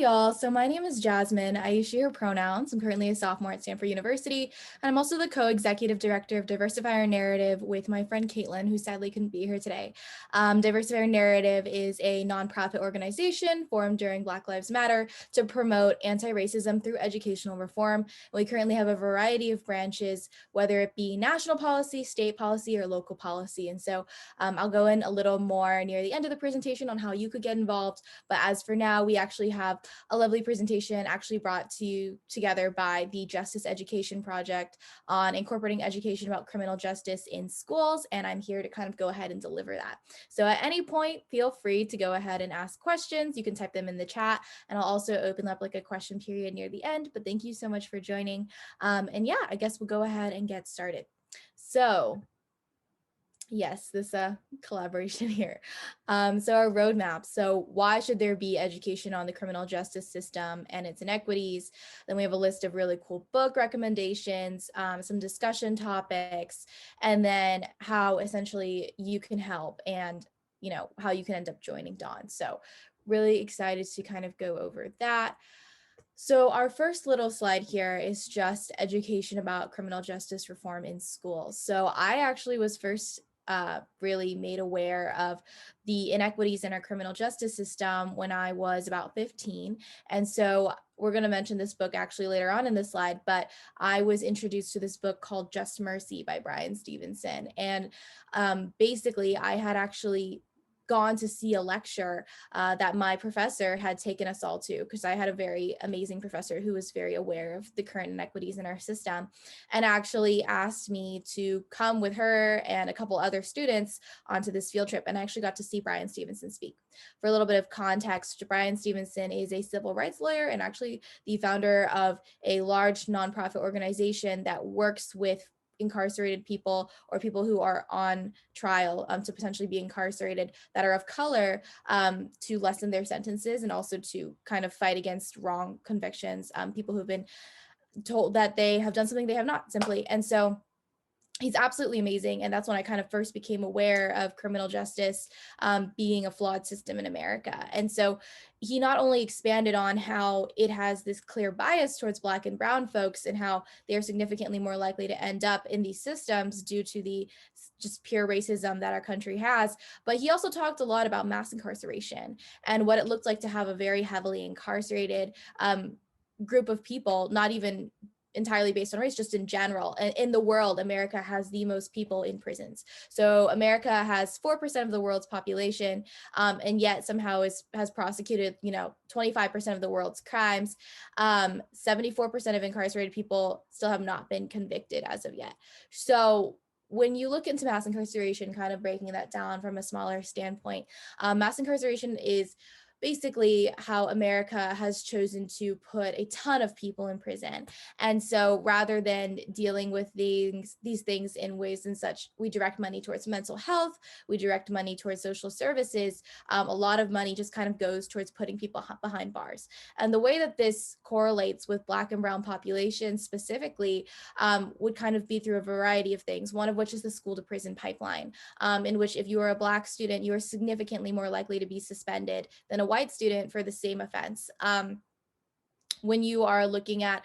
y'all. So my name is Jasmine. I use she, her pronouns. I'm currently a sophomore at Stanford University, and I'm also the co-executive director of Diversify Our Narrative with my friend Caitlin, who sadly couldn't be here today. Diversify Our Narrative is a nonprofit organization formed during Black Lives Matter to promote anti-racism through educational reform. We currently have a variety of branches, whether it be national policy, state policy, or local policy. And so I'll go in a little more near the end of the presentation on how you could get involved. But as for now, we actually have a lovely presentation actually brought to you together by the Justice Education Project on incorporating education about criminal justice in schools. And I'm here to kind of go ahead and deliver that. So at any point, feel free to go ahead and ask questions. You can type them in the chat, and I'll also open up like a question period near the end. But thank you so much for joining. And yeah, I guess we'll go ahead and get started. So yes, this collaboration here. So our roadmap. So why should there be education on the criminal justice system and its inequities? Then we have a list of really cool book recommendations, some discussion topics, and then how essentially you can help and how you can end up joining Dawn. So really excited to kind of go over that. So our first little slide here is just education about criminal justice reform in schools. So I actually was first really made aware of the inequities in our criminal justice system when I was about 15. And so we're going to mention this book actually later on in the slide, but I was introduced to this book called Just Mercy by Bryan Stevenson. And basically I had actually gone to see a lecture that my professor had taken us all to, because I had a very amazing professor who was very aware of the current inequities in our system, and actually asked me to come with her and a couple other students onto this field trip. And I actually got to see Bryan Stevenson speak. For a little bit of context, Bryan Stevenson is a civil rights lawyer and actually the founder of a large nonprofit organization that works with incarcerated people or people who are on trial to potentially be incarcerated that are of color, to lessen their sentences and also to kind of fight against wrong convictions, people who've been told that they have done something they have not, simply. And so he's absolutely amazing. And that's when I kind of first became aware of criminal justice being a flawed system in America. And so he not only expanded on how it has this clear bias towards Black and brown folks and how they're significantly more likely to end up in these systems due to the just pure racism that our country has, but he also talked a lot about mass incarceration and what it looked like to have a very heavily incarcerated group of people, not even entirely based on race, just in general. And in the world, America has the most people in prisons. So America has 4% of the world's population, and yet somehow has prosecuted, 25% of the world's crimes. 74% of incarcerated people still have not been convicted as of yet. So when you look into mass incarceration, kind of breaking that down from a smaller standpoint, mass incarceration is basically how America has chosen to put a ton of people in prison. And so rather than dealing with these things in ways and such, we direct money towards mental health, we direct money towards social services. A lot of money just kind of goes towards putting people behind bars. And the way that this correlates with Black and brown populations specifically would kind of be through a variety of things, one of which is the school to prison pipeline, in which if you are a Black student, you are significantly more likely to be suspended than a white student for the same offense. When you are looking at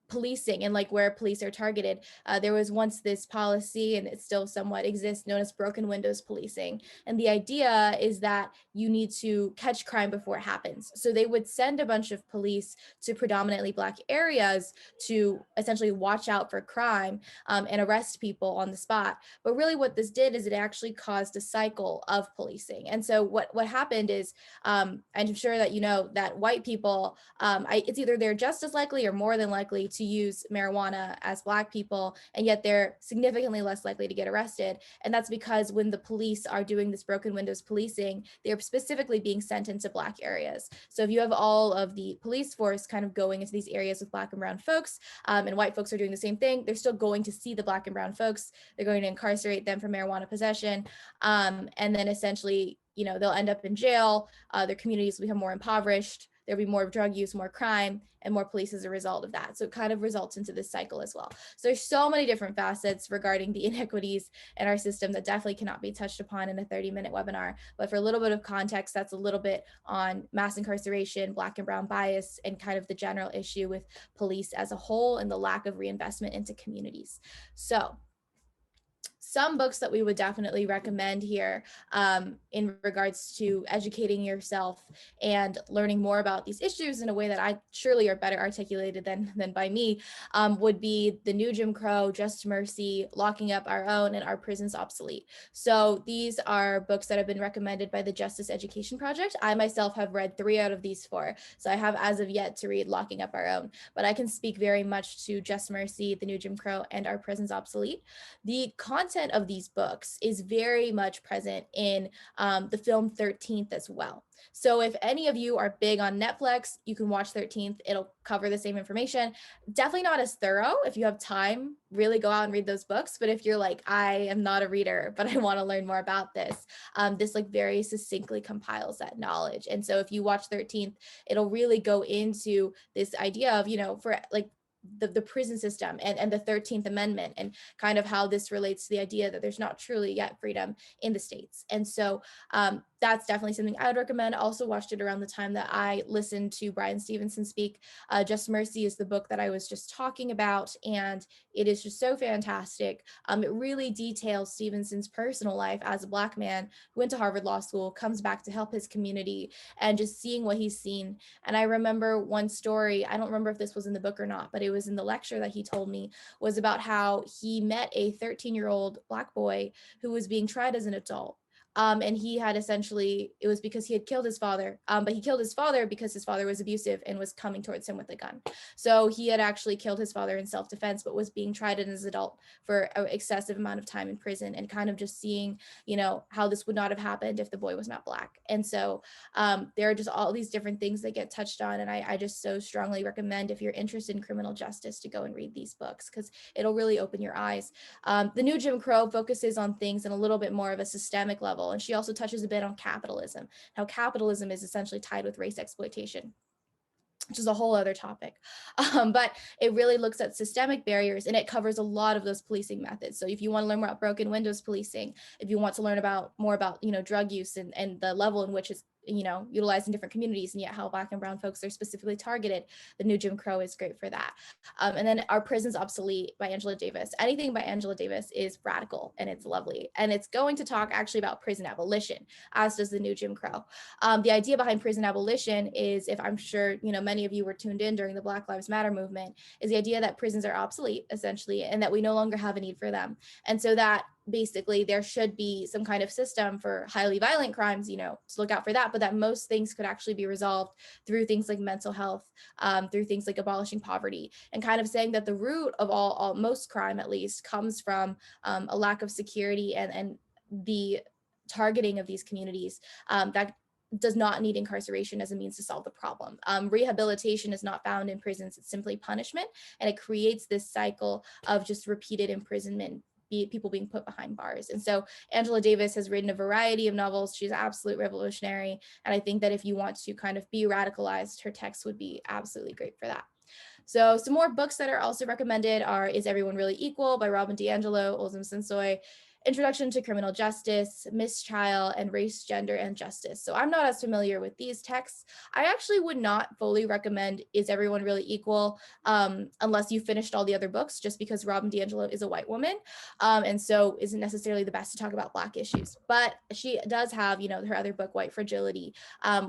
policing and like where police are targeted, there was once this policy, and it still somewhat exists, known as broken windows policing. And the idea is that you need to catch crime before it happens. So they would send a bunch of police to predominantly Black areas to essentially watch out for crime and arrest people on the spot. But really what this did is it actually caused a cycle of policing. And so what happened is, I'm sure that you know that white people, it's either they're just as likely or more than likely to use marijuana as Black people, and yet they're significantly less likely to get arrested. And that's because when the police are doing this broken windows policing, they're specifically being sent into Black areas. So if you have all of the police force kind of going into these areas with Black and brown folks, and white folks are doing the same thing, they're still going to see the Black and brown folks. They're going to incarcerate them for marijuana possession. And then essentially, they'll end up in jail. Their communities become more impoverished. there'll be more drug use, more crime, and more police as a result of that. So it kind of results into this cycle as well. So there's so many different facets regarding the inequities in our system that definitely cannot be touched upon in a 30-minute webinar. But for a little bit of context, that's a little bit on mass incarceration, Black and brown bias, and kind of the general issue with police as a whole and the lack of reinvestment into communities. So some books that we would definitely recommend here in regards to educating yourself and learning more about these issues in a way that I surely are better articulated than by me would be The New Jim Crow, Just Mercy, Locking Up Our Own, and Our Prisons Obsolete. So these are books that have been recommended by the Justice Education Project. I myself have read 3 out of these 4. So I have as of yet to read Locking Up Our Own, but I can speak very much to Just Mercy, The New Jim Crow, and Our Prisons Obsolete. The content of these books is very much present in the film 13th as well. So if any of you are big on Netflix, you can watch 13th. It'll cover the same information. Definitely not as thorough. If you have time, really go out and read those books. But if you're like, I am not a reader, but I want to learn more about this, this like very succinctly compiles that knowledge. And so if you watch 13th, it'll really go into this idea of, you know, for like the prison system and the 13th Amendment and kind of how this relates to the idea that there's not truly yet freedom in the states. And so that's definitely something I would recommend. I also watched it around the time that I listened to Bryan Stevenson speak. Just Mercy is the book that I was just talking about, and it is just so fantastic. It really details Stevenson's personal life as a Black man who went to Harvard Law School, comes back to help his community, and just seeing what he's seen. And I remember one story, I don't remember if this was in the book or not, but it was in the lecture that he told me, was about how he met a 13-year-old Black boy who was being tried as an adult. And he had essentially, it was because he had killed his father, but he killed his father because his father was abusive and was coming towards him with a gun. So he had actually killed his father in self-defense, but was being tried as an adult for an excessive amount of time in prison, and kind of just seeing, you know, how this would not have happened if the boy was not Black. And so there are just all these different things that get touched on. And I just so strongly recommend, if you're interested in criminal justice, to go and read these books, because it'll really open your eyes. The New Jim Crow focuses on things in a little bit more of a systemic level. And she also touches a bit on capitalism, how capitalism is essentially tied with race exploitation, which is a whole other topic. But it really looks at systemic barriers, and it covers a lot of those policing methods. So if you want to learn more about broken windows policing, if you want to learn more about, you know, drug use and the level in which it's, you know, utilized in different communities, and yet how Black and brown folks are specifically targeted, The New Jim Crow is great for that. And then Our Prisons Obsolete by Angela Davis. Anything by Angela Davis is radical and it's lovely. And it's going to talk actually about prison abolition, as does The New Jim Crow. The idea behind prison abolition is, if I'm sure, you know, many of you were tuned in during the Black Lives Matter movement, is the idea that prisons are obsolete, essentially, and that we no longer have a need for them. And so that basically there should be some kind of system for highly violent crimes, you know, to look out for that, but that most things could actually be resolved through things like mental health, through things like abolishing poverty, and kind of saying that the root of most crime, at least, comes from a lack of security and the targeting of these communities that does not need incarceration as a means to solve the problem. Rehabilitation is not found in prisons, it's simply punishment, and it creates this cycle of just repeated imprisonment, people being put behind bars. And so Angela Davis has written a variety of novels. She's an absolute revolutionary. And I think that if you want to kind of be radicalized, her text would be absolutely great for that. So some more books that are also recommended are Is Everyone Really Equal by Robin DiAngelo, Olzum Sensoy, Introduction to Criminal Justice, Mistrial, and Race, Gender, and Justice. So I'm not as familiar with these texts. I actually would not fully recommend Is Everyone Really Equal unless you finished all the other books, just because Robin DiAngelo is a white woman, and so isn't necessarily the best to talk about Black issues. But she does have, you know, her other book, White Fragility,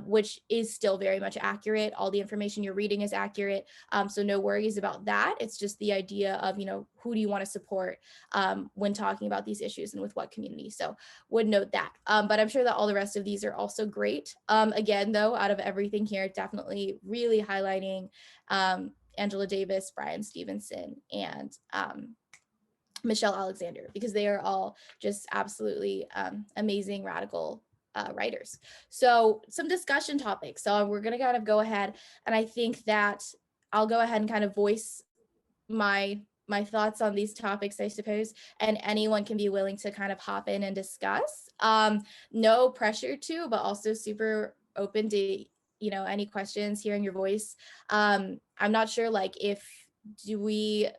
which is still very much accurate. All the information you're reading is accurate, so no worries about that. It's just the idea of, you know, who do you want to support when talking about these issues and with what community. So would note that. But I'm sure that all the rest of these are also great. Again, though, out of everything here, definitely really highlighting Angela Davis, Bryan Stevenson, and Michelle Alexander, because they are all just absolutely amazing, radical writers. So some discussion topics. So we're going to kind of go ahead, and I think that I'll go ahead and kind of voice my thoughts on these topics, I suppose, and anyone can be willing to kind of hop in and discuss. No pressure to, but also super open to any questions, hearing your voice. I'm not sure, like, if do we,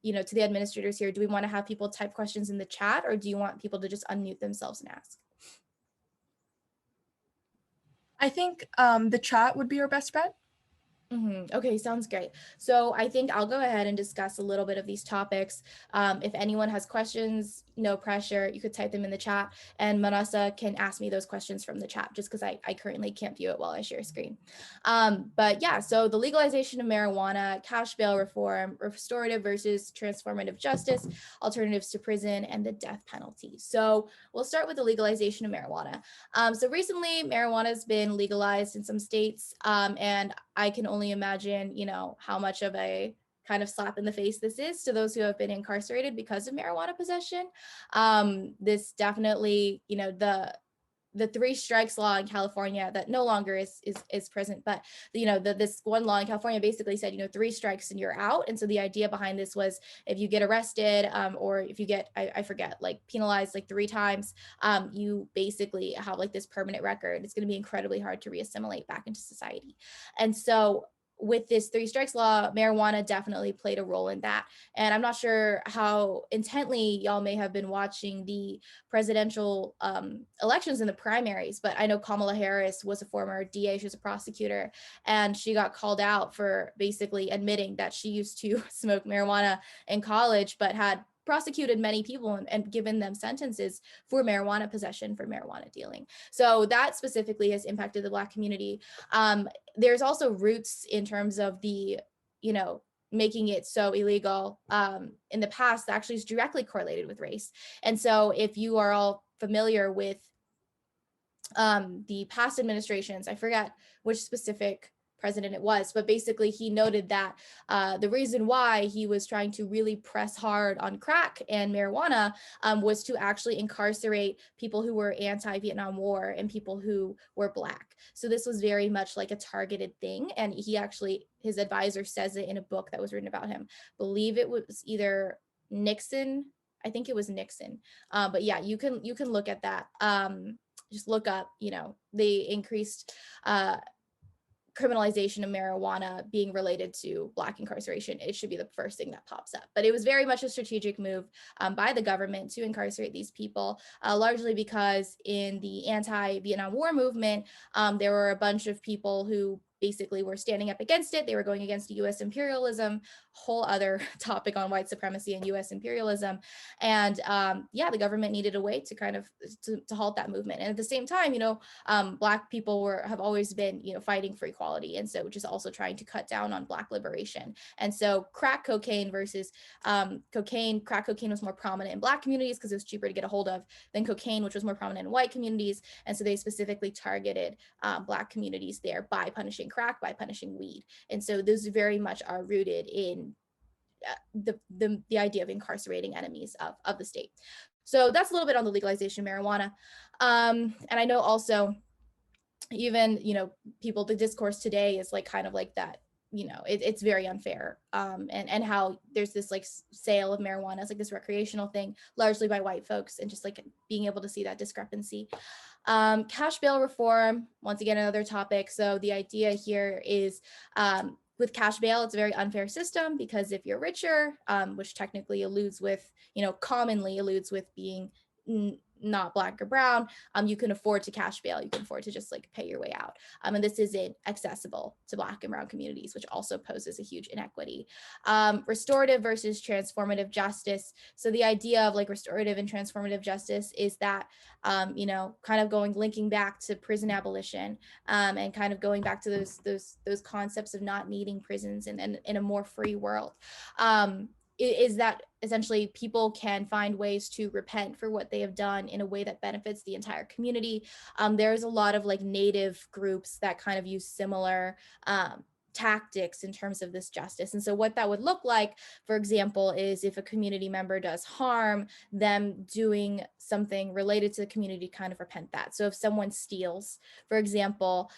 to the administrators here, do we want to have people type questions in the chat, or do you want people to just unmute themselves and ask? I think the chat would be our best bet. Okay, sounds great. So I think I'll go ahead and discuss a little bit of these topics. If anyone has questions, no pressure, you could type them in the chat, and Manasa can ask me those questions from the chat, just because I currently can't view it while I share screen. But yeah, so the legalization of marijuana, cash bail reform, restorative versus transformative justice, alternatives to prison, and the death penalty. So we'll start with the legalization of marijuana. So recently, marijuana has been legalized in some states, and I can only imagine, how much of a kind of slap in the face this is to those who have been incarcerated because of marijuana possession. This definitely, the three strikes law in California that no longer is present, but this one law in California basically said, three strikes and you're out. And so the idea behind this was, if you get arrested, or if you get, I forget, like penalized like 3 times, you basically have like this permanent record. It's going to be incredibly hard to reassimilate back into society. And so with this 3 strikes law, marijuana definitely played a role in that. And I'm not sure how intently y'all may have been watching the presidential elections in the primaries, but I know Kamala Harris was a former DA, she was a prosecutor, and she got called out for basically admitting that she used to smoke marijuana in college, but had prosecuted many people and given them sentences for marijuana possession, for marijuana dealing. So that specifically has impacted the Black community. There's also roots in terms of the, making it so illegal in the past that actually is directly correlated with race. And so if you are all familiar with the past administrations, I forget which specific president it was, but basically he noted that the reason why he was trying to really press hard on crack and marijuana was to actually incarcerate people who were anti-Vietnam War and people who were Black. So this was very much like a targeted thing. And he actually, his advisor says it in a book that was written about him. Believe it was either Nixon. I think it was Nixon. But yeah, you can look at that. Just look up, the increased criminalization of marijuana being related to Black incarceration. It should be the first thing that pops up. But it was very much a strategic move by the government to incarcerate these people, largely because in the anti-Vietnam War movement, there were a bunch of people who basically were standing up against it. They were going against US imperialism, whole other topic on white supremacy and US imperialism. And yeah, the government needed a way to kind of to halt that movement. And at the same time, Black people have always been, fighting for equality. And so just also trying to cut down on Black liberation. And so crack cocaine versus cocaine, crack cocaine was more prominent in Black communities because it was cheaper to get a hold of than cocaine, which was more prominent in white communities. And so they specifically targeted Black communities there by punishing crack, by punishing weed. And so those very much are rooted in the idea of incarcerating enemies of the state. So that's a little bit on the legalization of marijuana. And I know also even, people, the discourse today is like kind of like that, it's very unfair. And how there's this like sale of marijuana as like this recreational thing, largely by white folks, and just like being able to see that discrepancy. Cash bail reform, once again, another topic. So the idea here is with cash bail, it's a very unfair system because if you're richer, which technically alludes with, commonly alludes with being not Black or brown, you can afford to cash bail. You can afford to just like pay your way out. And this isn't accessible to Black and brown communities, which also poses a huge inequity. Restorative versus transformative justice. So the idea of like restorative and transformative justice is that, kind of linking back to prison abolition, and kind of going back to those concepts of not needing prisons and in a more free world. Is that essentially people can find ways to repent for what they have done in a way that benefits the entire community. There's a lot of like Native groups that kind of use similar tactics in terms of this justice. And so what that would look like, for example, is if a community member does harm, them doing something related to the community to kind of repent that. So if someone steals, for example,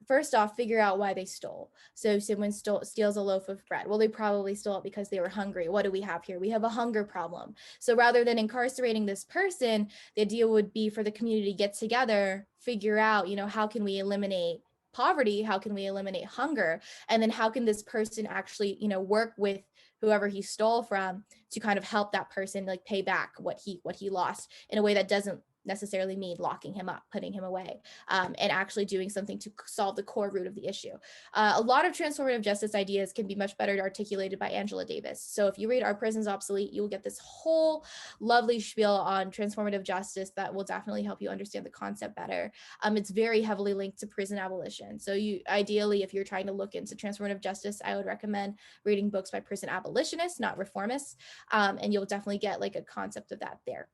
first off, figure out why they stole. So if someone steals a loaf of bread, well, they probably stole it because they were hungry. What do we have here? We have a hunger problem. So rather than incarcerating this person, the idea would be for the community to get together, figure out, how can we eliminate poverty? How can we eliminate hunger? And then how can this person actually, work with whoever he stole from to kind of help that person like pay back what he lost in a way that doesn't necessarily mean locking him up, putting him away, and actually doing something to solve the core root of the issue. A lot of transformative justice ideas can be much better articulated by Angela Davis. So if you read Are Prisons Obsolete, you will get this whole lovely spiel on transformative justice that will definitely help you understand the concept better. It's very heavily linked to prison abolition. So you ideally, if you're trying to look into transformative justice, I would recommend reading books by prison abolitionists, not reformists, and you'll definitely get like a concept of that there.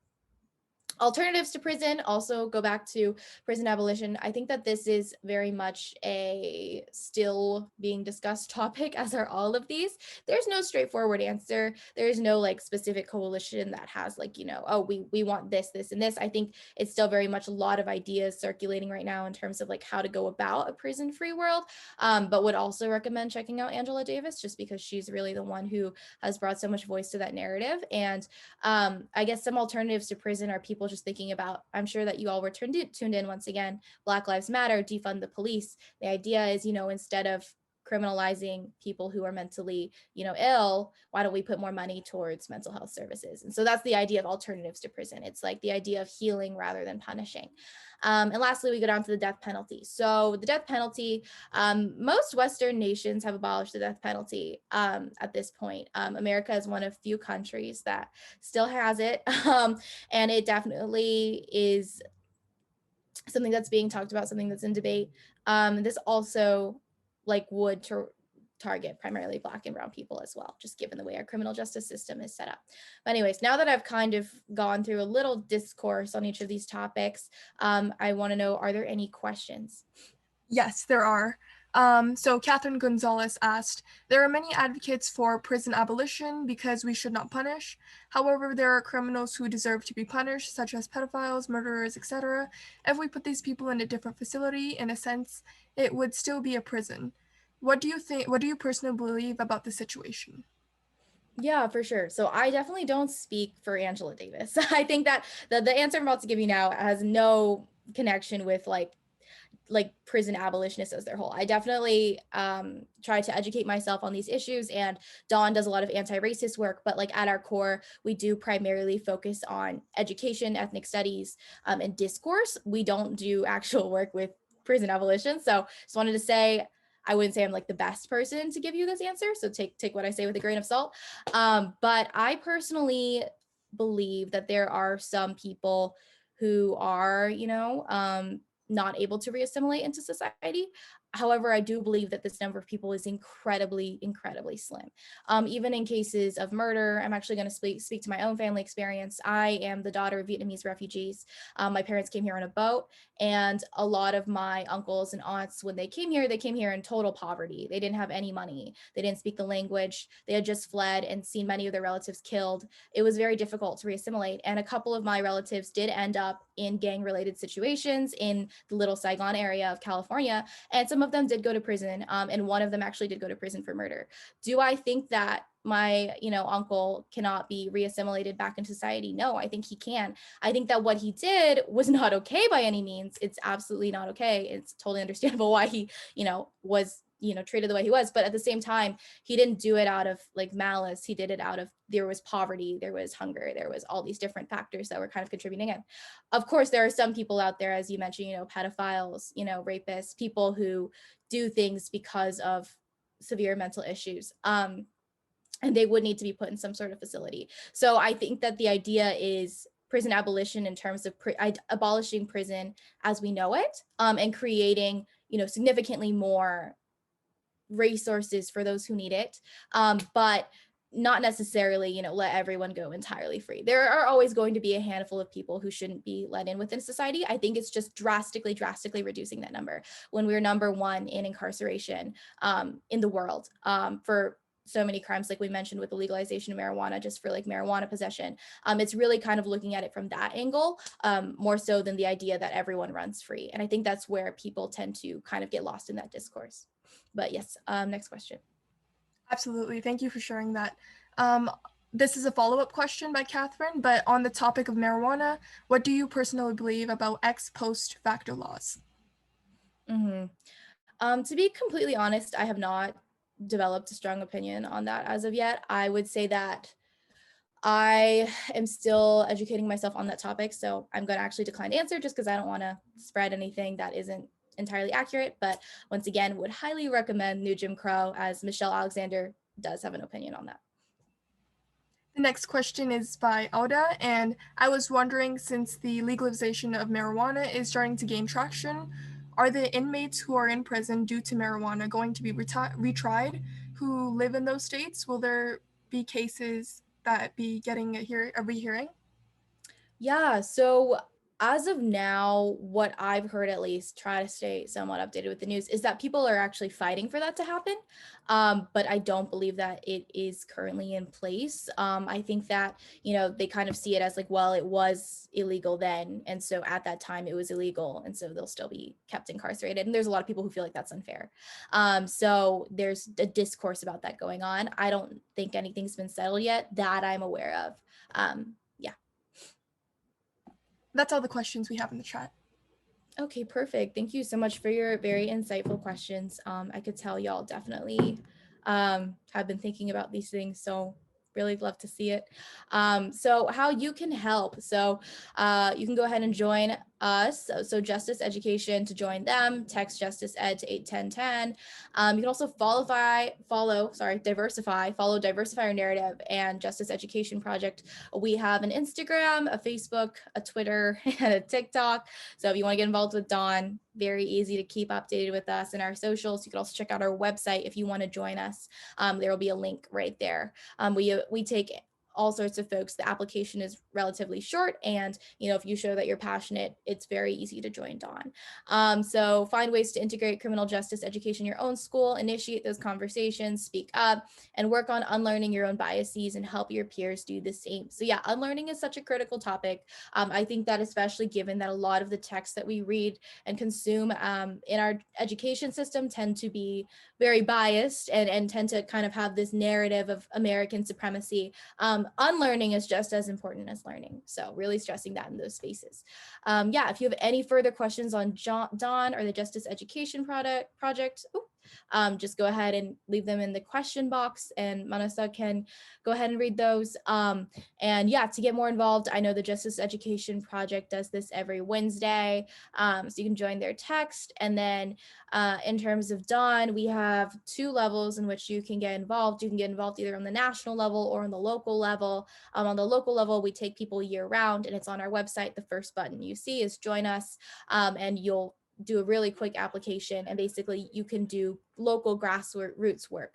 Alternatives to prison, also go back to prison abolition. I think that this is very much a still being discussed topic, as are all of these. There's no straightforward answer. There's no like specific coalition that has like, oh, we want this, this, and this. I think it's still very much a lot of ideas circulating right now in terms of like how to go about a prison-free world, but would also recommend checking out Angela Davis just because she's really the one who has brought so much voice to that narrative. And I guess some alternatives to prison are people just thinking about, I'm sure that you all were tuned in once again, Black Lives Matter, defund the police. The idea is, instead of criminalizing people who are mentally, ill, why don't we put more money towards mental health services? And so that's the idea of alternatives to prison. It's like the idea of healing rather than punishing. And lastly, we go down to the death penalty. So the death penalty, most Western nations have abolished the death penalty at this point. America is one of few countries that still has it. And it definitely is something that's being talked about, something that's in debate. This also would target primarily Black and brown people as well, just given the way our criminal justice system is set up. But anyways, now that I've kind of gone through a little discourse on each of these topics, I want to know, are there any questions? Yes, there are. So Catherine Gonzalez asked, there are many advocates for prison abolition because we should not punish. However, there are criminals who deserve to be punished, such as pedophiles, murderers, etc. If we put these people in a different facility, in a sense, it would still be a prison. What do you think? What do you personally believe about the situation? Yeah, for sure. So I definitely don't speak for Angela Davis. I think that the answer I'm about to give you now has no connection with like prison abolitionists as their whole. I definitely try to educate myself on these issues, and Dawn does a lot of anti-racist work, but like at our core, we do primarily focus on education, ethnic studies, and discourse. We don't do actual work with prison abolition. So just wanted to say, I wouldn't say I'm like the best person to give you this answer. So take what I say with a grain of salt. But I personally believe that there are some people who are, not able to reassimilate into society. However, I do believe that this number of people is incredibly, incredibly slim. Even in cases of murder, I'm actually going to speak to my own family experience. I am the daughter of Vietnamese refugees. My parents came here on a boat, and a lot of my uncles and aunts, when they came here in total poverty. They didn't have any money. They didn't speak the language. They had just fled and seen many of their relatives killed. It was very difficult to reassimilate. And a couple of my relatives did end up in gang-related situations in the Little Saigon area of California. And some of them did go to prison. And one of them actually did go to prison for murder. Do I think that my uncle cannot be reassimilated back into society? No, I think he can. I think that what he did was not okay by any means. It's absolutely not okay. It's totally understandable why he was treated the way he was, but at the same time, he didn't do it out of like malice. He did it out of, there was poverty, there was hunger, there was all these different factors that were kind of contributing in. Of course, there are some people out there, as you mentioned, pedophiles, rapists, people who do things because of severe mental issues, and they would need to be put in some sort of facility. So I think that the idea is prison abolition in terms of abolishing prison as we know it, and creating significantly more resources for those who need it, but not necessarily let everyone go entirely free. There are always going to be a handful of people who shouldn't be let in within society. I think it's just drastically reducing that number when we're number one in incarceration in the world for so many crimes, like we mentioned with the legalization of marijuana, just for like marijuana possession. It's really kind of looking at it from that angle, more so than the idea that everyone runs free. And I think that's where people tend to kind of get lost in that discourse. But yes, next question. Absolutely. Thank you for sharing that. This is a follow-up question by Catherine, but on the topic of marijuana, what do you personally believe about ex post facto laws? Mm-hmm. To be completely honest, I have not developed a strong opinion on that as of yet. I would say that I am still educating myself on that topic, so I'm going to actually decline to answer just because I don't want to spread anything that isn't entirely accurate. But once again, would highly recommend New Jim Crow, as Michelle Alexander does have an opinion on that. The next question is by Alda, and I was wondering, since the legalization of marijuana is starting to gain traction, are the inmates who are in prison due to marijuana going to be retried who live in those states? Will there be cases that be getting a rehearing? Yeah, so as of now, what I've heard at least, try to stay somewhat updated with the news, is that people are actually fighting for that to happen. But I don't believe that it is currently in place. I think that, they kind of see it as like, well, it was illegal then. And so at that time it was illegal. And so they'll still be kept incarcerated. And there's a lot of people who feel like that's unfair. So there's a discourse about that going on. I don't think anything's been settled yet that I'm aware of. Yeah. That's all the questions we have in the chat. Okay, perfect. Thank you so much for your very insightful questions. I could tell y'all definitely have been thinking about these things. So really love to see it. So how you can help. So you can go ahead and join us. So Justice Education, to join them, text Justice Ed to 81010. You can also follow Diversify Our Narrative and Justice Education Project. We have an Instagram, a Facebook, a Twitter, and a TikTok. So if you want to get involved with Dawn, very easy to keep updated with us in our socials. You can also check out our website if you want to join us. There will be a link right there. We take all sorts of folks. The application is relatively short, and if you show that you're passionate, it's very easy to join Dawn. So find ways to integrate criminal justice education in your own school, initiate those conversations, speak up, and work on unlearning your own biases and help your peers do the same. So yeah, unlearning is such a critical topic. I think that especially given that a lot of the texts that we read and consume in our education system tend to be very biased and tend to kind of have this narrative of American supremacy. Unlearning is just as important as learning. So really stressing that in those spaces. Yeah, if you have any further questions on Dawn or the Justice Education Project, just go ahead and leave them in the question box, and Manasa can go ahead and read those. And yeah, to get more involved, I know the Justice Education Project does this every Wednesday. So you can join their text. And then in terms of Dawn, we have 2 levels in which you can get involved. You can get involved either on the national level or on the local level. On the local level, we take people year round, and it's on our website. The first button you see is join us, and you'll do a really quick application, and basically you can do local grassroots work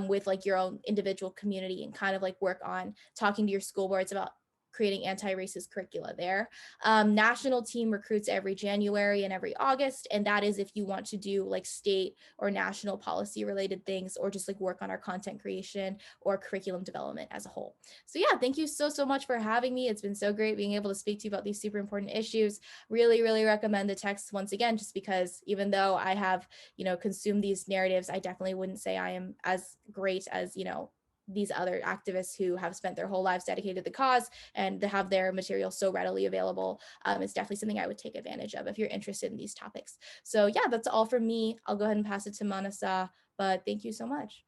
with like your own individual community and kind of like work on talking to your school boards about creating anti-racist curricula there. National team recruits every January and every August, and that is if you want to do like state or national policy related things, or just like work on our content creation or curriculum development as a whole. So yeah, thank you so much for having me. It's been so great being able to speak to you about these super important issues. Really recommend the text once again, just because even though I have, consumed these narratives, I definitely wouldn't say I am as great as, these other activists who have spent their whole lives dedicated to the cause and to have their material so readily available. It's definitely something I would take advantage of if you're interested in these topics. So yeah, that's all from me. I'll go ahead and pass it to Manasa, but thank you so much.